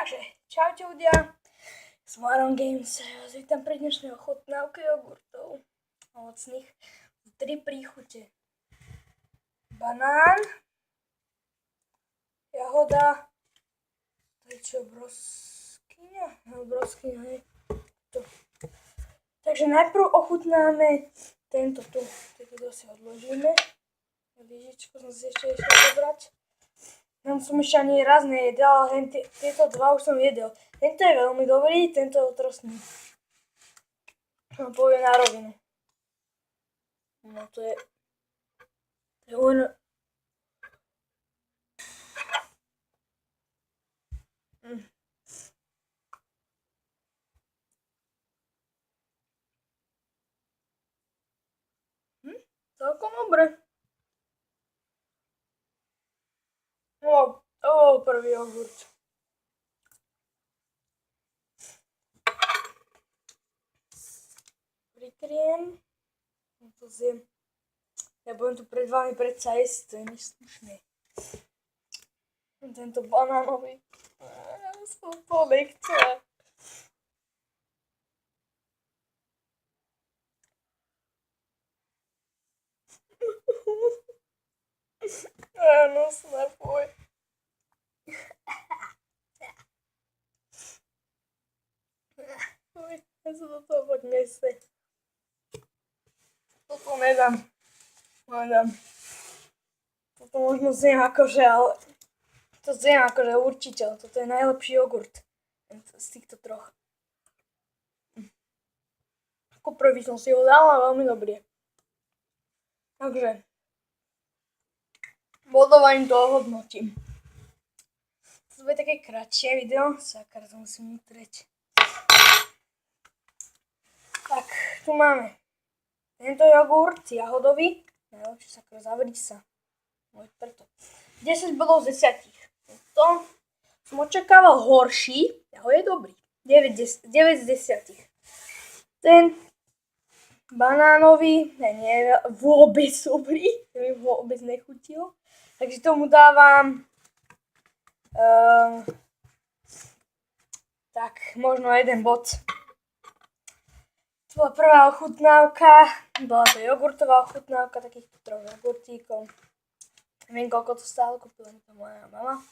Takže, čaute ľudia, s Maron Games. Vás vítam pri dnešnej ochutnávke jogurtov ovocných. 3 príchute. Banán, jahoda, to je čo, broskyňa? No, broskyňa, hej. To. Takže najprv ochutnáme tento tu. Toto si odložíme. Lyžičku som si ešte išiel zobrať. Tam som ešte ani raz nejedel, ale tieto dva už som jedel. Tento je veľmi dobrý, tento je otrasný. Poviem na rovinu. No to je on... Celkom dobre. No, to bol prvý jogurt. Prikriem. To zjem. Ja budem tu pred vami predsa jesť, to je neslušné. Tento banánový. Som to nechcela. Áno, snapoj. Ja sa do toho poď nese. Toto nedám. Toto možno zjem akože, ale... To zjem akože určite, ale toto je najlepší jogurt. Z týchto troch. Ako prvý som si ho dal a veľmi dobrý. Takže... bodovaním to ohodnotím. To bude také kratšie video. Sakra, to musím vytrieť. Tak, tu máme tento jogurt jahodový. Najlepšie, sakra, zavri sa. Môj preto. 10 bodov z 10. To som očakával horší, jeho je dobrý. 9 z 10. Ten banánový nie je vôbec dobrý. To mi vôbec nechutil. Takže tomu dávam tak možno 1 bod. To bola prvá ochutnávka, bola to jogurtová ochutnávka takýchto 3 jogurtíkov. Neviem, koľko to stálo, kúpila mi to moja mama.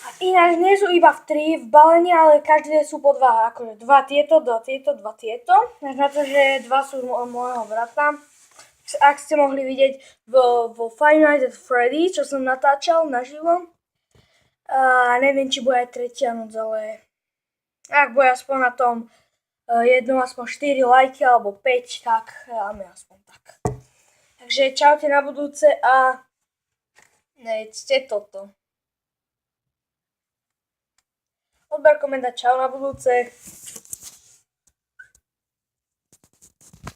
A ináč nie sú iba v 3 v balení, ale každé sú po 2, akože 2 tieto. Na to, že 2 sú od môjho brata. Ak ste mohli vidieť vo Five Nights at Freddy, čo som natáčal naživo. Neviem, či bude aj tretia noc, ale ak bude aspoň na tom jedno, aspoň 4 lajky alebo 5, tak dáme aspoň tak. Takže čaute na budúce a nejedzte toto. Odber, komentár, čau na budúce.